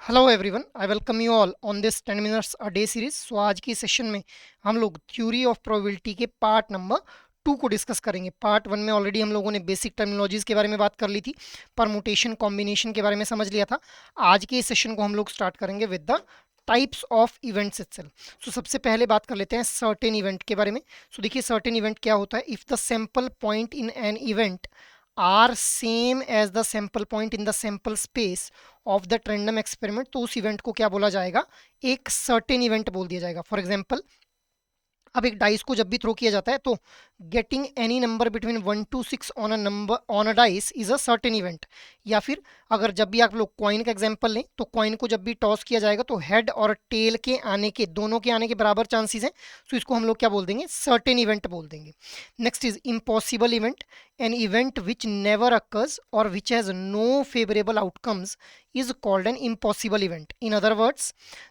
Hello everyone, I welcome you all on this 10 minutes a day series. So आज की session में हम लोग थ्योरी ऑफ प्रोबेबिलिटी के पार्ट नंबर 2 को डिस्कस करेंगे। पार्ट 1 में ऑलरेडी हम लोगों ने बेसिक टर्मिनोलॉजीज के बारे में बात कर ली थी, परमुटेशन कॉम्बिनेशन के बारे में समझ लिया था। आज के इस सेशन को हम लोग स्टार्ट करेंगे with the types of events itself. So सबसे पहले बात कर लेते हैं सर्टेन इवेंट के बारे में। सो देखिए सर्टेन इवेंट क्या होता है। If the sample point in an event are same as the sample point in the sample space of the random experiment, तो उस इवेंट को क्या बोला जाएगा, एक सर्टेन इवेंट बोल दिया जाएगा। फॉर एग्जांपल, अब एक डाइस को जब भी थ्रो किया जाता है तो getting any number between 1 to 6 on a number on a dice is a certain event. या फिर अगर जब भी आप लोग कॉइन का एग्जांपल लें तो कॉइन को जब भी टॉस किया जाएगा तो हेड और टेल के आने के, दोनों के आने के बराबर चांसेस हैं, तो इसको हम लोग क्या बोल देंगे, सर्टेन इवेंट बोल देंगे। Next is impossible event, an event which never occurs और which has no favourable outcomes is called an impossible event. In other words,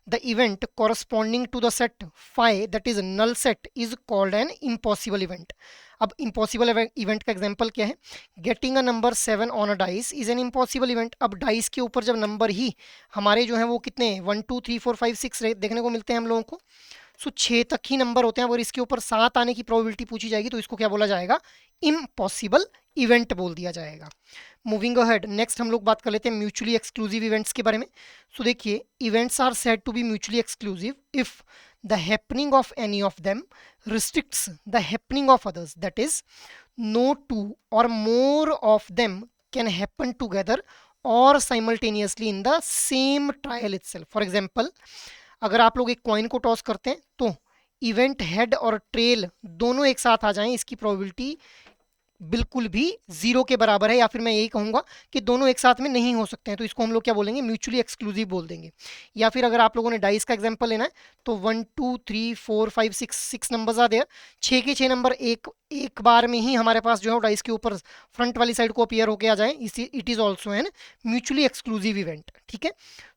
the event corresponding to the set phi, that is null set, is called an impossible event. अब impossible event का example क्या है, getting a number 7 on a dice is an impossible event. अब dice के ऊपर जब number ही हमारे जो है वो कितने 1 2 3 4 5 6 देखने को मिलते हैं हम लोगों को, सो 6 तक ही नंबर होते हैं। अगर इसके ऊपर 7 आने की प्रोबेबिलिटी पूछी जाएगी तो इसको क्या बोला जाएगा, इम्पॉसिबल इवेंट बोल दिया जाएगा। मूविंग अहेड, नेक्स्ट हम लोग बात कर लेते हैं म्यूचुअली एक्सक्लूसिव इवेंट्स के बारे में। सो देखिए, events are said to be mutually exclusive if the happening of any of them restricts the happening of others, that is no two और more of them can happen together और simultaneously in the same trial itself. For example, अगर आप लोग एक coin को toss करते हैं तो इवेंट हेड और ट्रेल दोनों एक साथ आ जाएं, इसकी प्रोबेबिलिटी बिल्कुल भी जीरो के बराबर है, या फिर मैं यही कहूंगा कि दोनों एक साथ में नहीं हो सकते हैं, तो इसको हम लोग क्या बोलेंगे, म्यूचुअली एक्सक्लूसिव बोल देंगे। या फिर अगर आप लोगों ने डाइस का एग्जांपल लेना है तो 1 2 3 4 5 6 नंबर्स आ देयर, 6 के 6 नंबर एक एक बार में ही हमारे पास जो है डाइस के ऊपर फ्रंट वाली साइड को अपीयर होके आ जाए, इसी it is also an mutually exclusive event. ठीक है।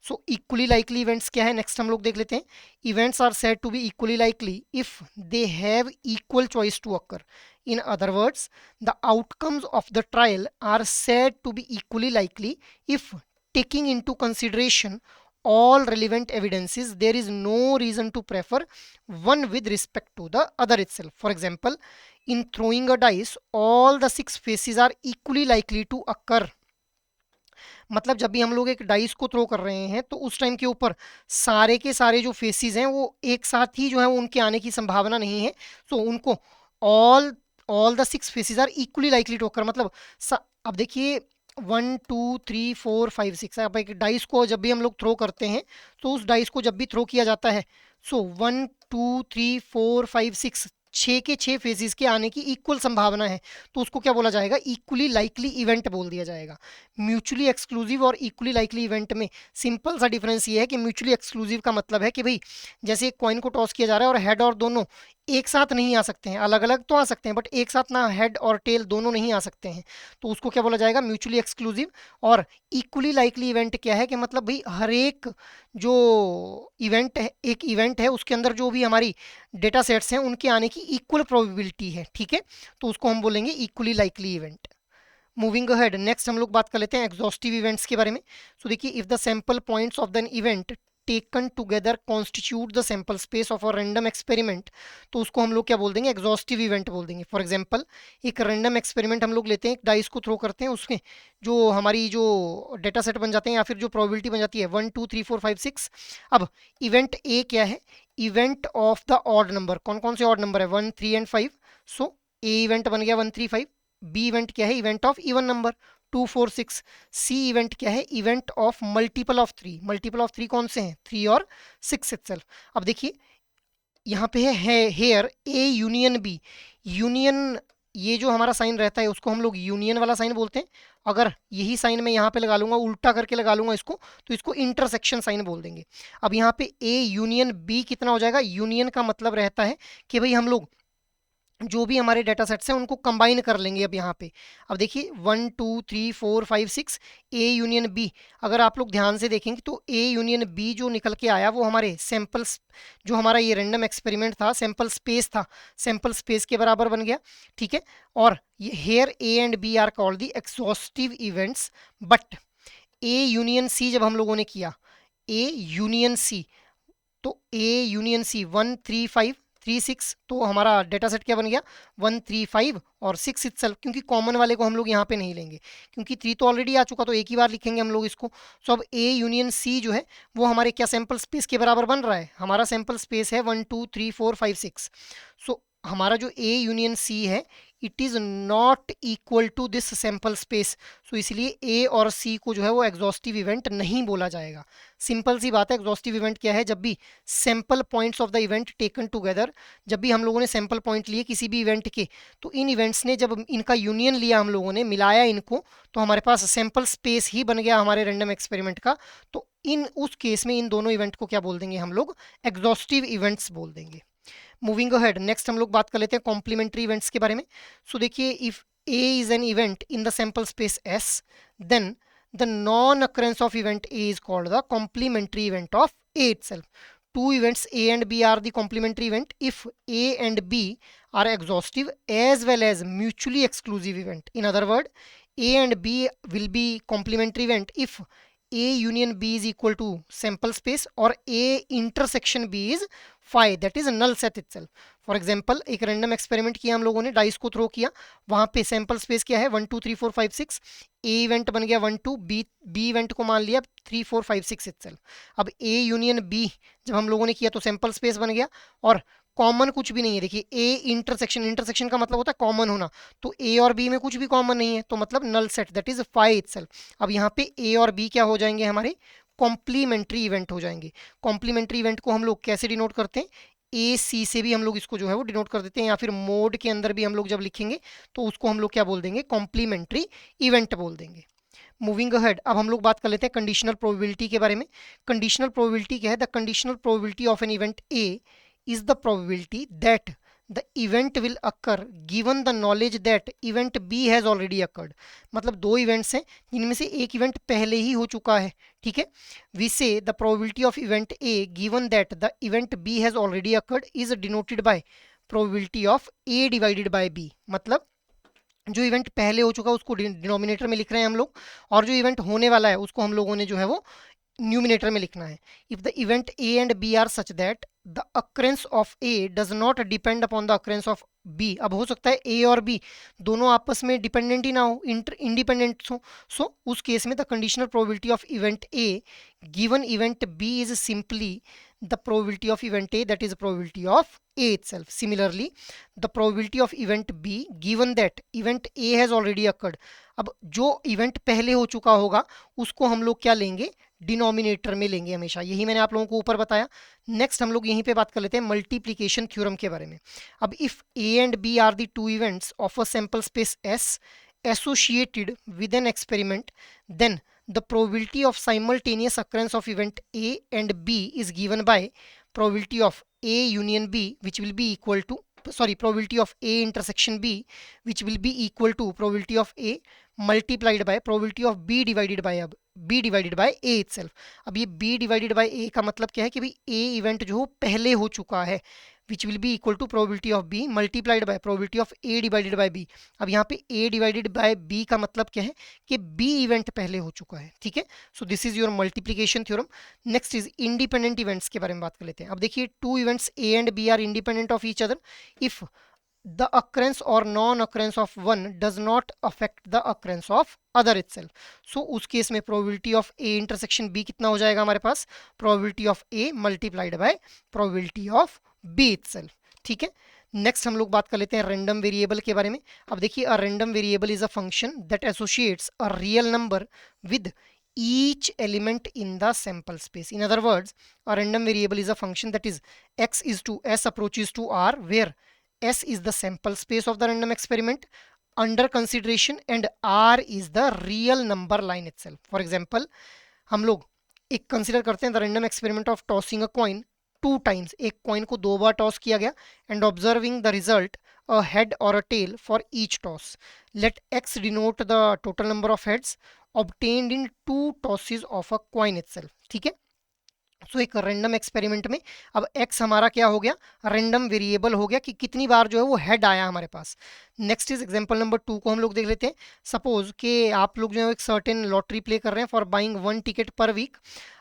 सो इक्वली लाइकली इवेंट्स क्या है, नेक्स्ट हम लोग देख लेते हैं। Events are said to be equally likely if they have equal choice to occur. In other words, the outcomes of the trial are said to be equally likely if, taking into consideration all relevant evidences, there is no reason to prefer one with respect to the other itself. For example, in throwing a dice, all the 6 faces are equally likely to occur. मतलब जब भी हम लोग एक dice को throw कर रहे हैं तो उस टाइम के ऊपर सारे के सारे जो फेसेस हैं वो एक साथ ही जो है उनके आने की संभावना नहीं है, तो उनको all all the 6 faces are equally likely to occur. मतलब अब देखिए 1 2 3 4 5 6, अब एक डाइस को जब भी हम लोग थ्रो करते हैं तो उस डाइस को जब भी थ्रो किया जाता है, सो 1 2 3 4 5 6, 6 के 6 फेजेस के आने की इक्वल संभावना है, तो उसको क्या बोला जाएगा, इक्वली लाइकली इवेंट बोल दिया जाएगा। म्यूचुअली एक्सक्लूसिव और इक्वली लाइकली इवेंट में सिंपल सा डिफरेंस ये है कि म्यूचुअली एक्सक्लूसिव का मतलब है कि भाई जैसे एक कॉइन को टॉस किया जा रहा है और हेड और दोनों एक साथ नहीं आ सकते हैं, अलग अलग तो आ सकते हैं बट एक साथ ना हेड और टेल दोनों नहीं आ सकते हैं, तो उसको क्या बोला जाएगा, म्यूचुअली एक्सक्लूसिव। और इक्वली लाइकली इवेंट क्या है कि मतलब भाई हर एक जो इवेंट है, एक इवेंट है उसके अंदर जो भी हमारी डेटा सेट्स हैं उनके आने की इक्वल प्रोबेबिलिटी है। ठीक है, तो उसको हम बोलेंगे equally likely event. Moving ahead, next हम लोग बात कर लेते हैं एग्जॉस्टिव इवेंट्स के बारे में। सो देखिए, if the sample points of the event taken together constitute the sample space of a random experiment, तो उसको हम लोग क्या बोल देंगे, एग्जॉस्टिव इवेंट बोल देंगे। फॉर एग्जांपल, एक रैंडम एक्सपेरिमेंट हम लोग लेते हैं, एक डाइस को थ्रो करते हैं, उसमें जो हमारी जो डेटा सेट बन जाते हैं या फिर जो प्रोबेबिलिटी बन जाती है 1 2 3 4 5 6। अब इवेंट ए क्या है, event of the odd number, कौन कौन से ऑड नंबर है, 1 3 एंड 5। सो ए इवेंट बन गया 1 3 5। बी इवेंट क्या है, event of even number 2 4 6। C event क्या है, event of multiple of 3। Multiple of 3 कौन से हैं, 3 और 6 इटसेल्फ। अब देखिए यहाँ पे है here a union b. Union, ये जो हमारा साइन रहता है उसको हम लोग यूनियन वाला साइन बोलते हैं। अगर यही साइन मैं यहाँ पे लगा लूंगा, उल्टा करके लगा लूंगा इसको, तो इसको इंटरसेक्शन साइन बोल देंगे। अब यहाँ पे ए यूनियन बी कितना हो जाएगा, यूनियन का मतलब रहता है कि भाई हम लोग जो भी हमारे डेटा सेट्स हैं उनको कंबाइन कर लेंगे। अब यहाँ पे अब देखिए 1 2 3 4 5 6 ए यूनियन बी, अगर आप लोग ध्यान से देखेंगे तो ए यूनियन बी जो निकल के आया वो हमारे सैंपल्स, जो हमारा ये रैंडम एक्सपेरिमेंट था, सैंपल स्पेस था, सैंपल स्पेस के बराबर बन गया। ठीक है, और ये here a and b are called the exhaustive events. But a union c जब हम लोगों ने किया, ए यूनियन सी, तो ए यूनियन सी 1 3 5 3 6, तो हमारा डेटा सेट क्या बन गया 1 3 5 और 6 इटसेल्फ, क्योंकि कॉमन वाले को हम लोग यहाँ पे नहीं लेंगे क्योंकि 3 तो ऑलरेडी आ चुका, तो एक ही बार लिखेंगे हम लोग इसको। सो अब ए यूनियन सी जो है वो हमारे क्या सैंपल स्पेस के बराबर बन रहा है, हमारा सैंपल स्पेस है 1 2 3 4 5 6। सो हमारा जो ए यूनियन सी है it is not equal to this sample space, so इसलिए ए और सी को जो है वो एग्जॉस्टिव इवेंट नहीं बोला जाएगा। सिंपल सी बात है, एग्जॉस्टिव इवेंट क्या है, जब भी sample points of the event taken together, जब भी हम लोगों ने सैंपल पॉइंट लिए किसी भी इवेंट के, तो इन इवेंट्स ने जब इनका यूनियन लिया, हम लोगों ने मिलाया इनको, तो हमारे पास सैंपल स्पेस ही बन गया हमारे रैंडम एक्सपेरिमेंट का। तो इन उस केस में इन दोनों इवेंट को क्या बोल देंगे हम लोग, एग्जॉस्टिव इवेंट्स बोल देंगे। मूविंग अहेड, नेक्स्ट हम लोग बात कर लेते हैं कॉम्प्लीमेंट्री इवेंट्स के बारे में। सो देखिए, if a is an event in the sample space s, then the non-occurrence of event A is called the complementary event of A itself. Two events A and B are the complementary event if A and B are exhaustive as well as mutually exclusive event. In other words, A and B will be complementary event if A union B is equal to sample space or A intersection B is phi, that is null set itself. For example एक random experiment किया हम लोगों ने, dice को throw किया, वहां पे sample space क्या है 1 2 3 4 5 6, ए इवेंट बन गया 1 2, बी इवेंट को मान लिया 3 4 5 6 इटसेल्फ। अब ए यूनियन बी जब हम लोगों ने किया तो सैंपल स्पेस बन गया और कॉमन कुछ भी नहीं है। देखिए ए इंटरसेक्शन, इंटरसेक्शन का मतलब होता है कॉमन होना, तो ए और बी में कुछ भी कॉमन नहीं है, तो मतलब null set, that is phi itself. अब यहाँ पे ए और बी क्या हो जाएंगे, हमारे कॉम्प्लीमेंट्री इवेंट हो जाएंगे। कॉम्प्लीमेंट्री इवेंट को हम लोग कैसे डिनोट करते हैं, ए सी से भी हम लोग इसको जो है वो डिनोट कर देते हैं, या फिर मोड के अंदर भी हम लोग जब लिखेंगे तो उसको हम लोग क्या बोल देंगे, कॉम्प्लीमेंट्री इवेंट बोल देंगे। मूविंग अहेड, अब हम लोग बात कर लेते हैं कंडीशनल प्रोबेबिलिटी के बारे में। कंडीशनल प्रोबेबिलिटी क्या है, the conditional probability of an event A is the probability that the event will occur given the knowledge that event B has already occurred। मतलब दो इवेंट्स हैं जिनमें से एक इवेंट पहले ही हो चुका है, ठीक है। we say the probability of event A given that the event B has already occurred is denoted by probability of A divided by B। मतलब जो इवेंट पहले हो चुका उसको डिनोमिनेटर में लिख रहे हैं हम लोग, और जो इवेंट होने वाला है उसको हम लोगों ने जो है वो न्यूमिनेटर में लिखना है। If the event a and b are such that the occurrence of a does not depend upon the occurrence of b. अब हो सकता है ए और बी दोनों आपस में डिपेंडेंट ही ना हो, इंडिपेंडेंट हो, सो उस केस में the conditional probability of event a given event b is simply the probability of event A, that is probability of A itself. Similarly, the probability of event B given that event A has already occurred। अब जो event पहले हो चुका होगा उसको हम लोग क्या लेंगे, डिनोमिनेटर में लेंगे हमेशा, यही मैंने आप लोगों को ऊपर बताया। नेक्स्ट हम लोग यहीं पे बात कर लेते हैं मल्टीप्लीकेशन थ्योरम के बारे में। अब if A and B are the two events of a sample space S associated with an experiment, then the probability of simultaneous occurrence of event A and B is given by probability of A union B, which will be equal to, sorry, probability of A intersection B, which will be equal to probability of A multiplied by probability of B divided by, अब B divided by A itself। अब ये B divided by A का मतलब क्या है कि भाई A event जो पहले हो चुका है, which will be equal to probability of B multiplied by probability of A divided by B। अब यहाँ पे A divided by B का मतलब क्या है कि B इवेंट पहले हो चुका है, ठीक है। So this is your multiplication theorem. Next is independent events के बारे में बात कर लेते हैं। अब देखिए, two events A and B are independent of each other if the occurrence or non-occurrence of one does not affect the occurrence of other itself। so उस केस में probability of A intersection B कितना हो जाएगा हमारे पास, probability of A multiplied by probability of B itself, ठीक है। Next हम लोग बात कर लेते हैं रैंडम वेरिएबल के बारे में। अब देखिए, अ random variable is a function that associates a real number with each element in the sample space। in other words, a random variable is a function that is x is to s approaches to r where S is the sample space of the random experiment under consideration and R is the real number line itself। For example, हम लोग एक consider करते हैं the random experiment of tossing a coin 2 times. एक coin को 2 बार toss किया गया and observing the result a head और a tail for each toss. Let x denote the total number of heads obtained in 2 tosses of a coin itself, ठीक है। सो एक random experiment में अब x हमारा क्या हो गया, रैंडम वेरिएबल हो गया कि कितनी बार जो है वो हेड आया हमारे पास। नेक्स्ट इज एग्जांपल नंबर 2 को हम लोग देख लेते हैं। सपोज कि आप लोग जो है एक सर्टेन लॉटरी प्ले कर रहे हैं for buying 1 ticket per week.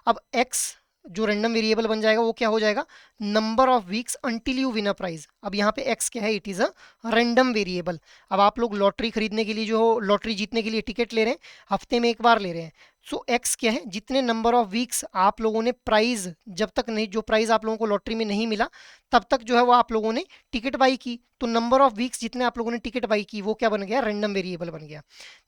अब x जो रैंडम वेरिएबल बन जाएगा वो क्या हो जाएगा, number of weeks until you win a prize. अब यहाँ पे x क्या है, it is a random variable. अब आप लोग लॉटरी खरीदने के लिए, जो लॉटरी जीतने के लिए टिकट ले रहे हैं, हफ्ते में एक बार ले रहे हैं। सो एक्स क्या है, जितने नंबर ऑफ वीक्स आप लोगों ने प्राइज, जब तक नहीं, जो प्राइज आप लोगों को लॉटरी में नहीं मिला तब तक जो है वो आप लोगों ने टिकट बाई की। तो नंबर ऑफ वीक्स जितने आप लोगों ने टिकट बाई की वो क्या बन गया, रैंडम वेरिएबल बन गया।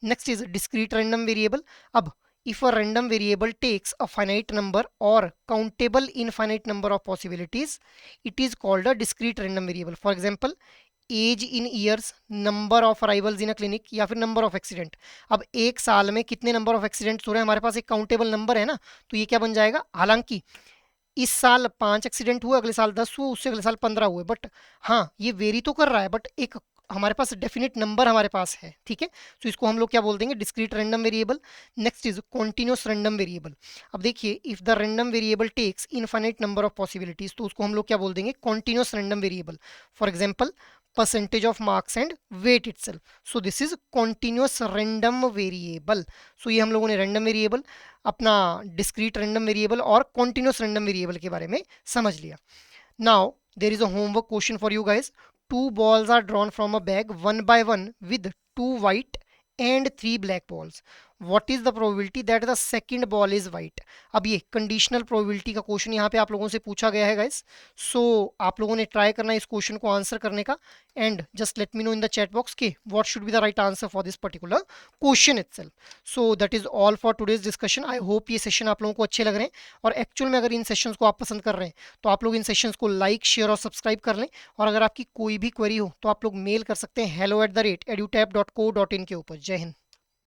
Next is discrete random variable. अब if a random variable takes a finite number or countable infinite number of possibilities, it is called a discrete random variable. For example, age in years, number of arrivals in a clinic, या फिर number of accident. अब एक साल में कितने number of accidents हो रहे हैं, हमारे पास एक काउंटेबल नंबर है ना, तो ये क्या बन जाएगा। हालांकि इस साल 5 एक्सीडेंट हुए, अगले साल 10 हुए, उससे अगले साल 15 हुए, बट हाँ ये वेरी तो कर रहा है, बट एक हमारे पास डेफिनेट नंबर हमारे पास है, ठीक है। तो इसको हम लोग क्या बोल देंगे, discrete random variable. Next is continuous random variable. अब देखिए, if the random variable takes infinite number of possibilities, तो उसको हम लोग क्या बोल देंगे, continuous random variable. For example, percentage of marks and weight itself. So this is continuous random variable. So ये हम लोगों ने random variable, अपना discrete random variable और continuous random variable के बारे में समझ लिया। Now there is a homework question for you guys. Two balls are drawn from a bag one by one with two white and three black balls. What is the probability that the second ball is white? अब ये conditional probability का question यहाँ पे आप लोगों से पूछा गया है गाइस। सो आप लोगों ने ट्राई करना है इस क्वेश्चन को आंसर करने का, and just let me know in the chat box के what should be the right answer for this particular question itself. So that is all for today's discussion. I hope ये session आप लोगों को अच्छे लग रहे हैं, और एक्चुअल में अगर इन सेशंस को आप पसंद कर रहे हैं तो आप लोग इन सेशंस को लाइक, शेयर और सब्सक्राइब कर लें। और अगर आपकी कोई भी क्वेरी हो तो आप लोग मेल कर सकते हैं hello@edutap.co.in के ऊपर। जय हिंद।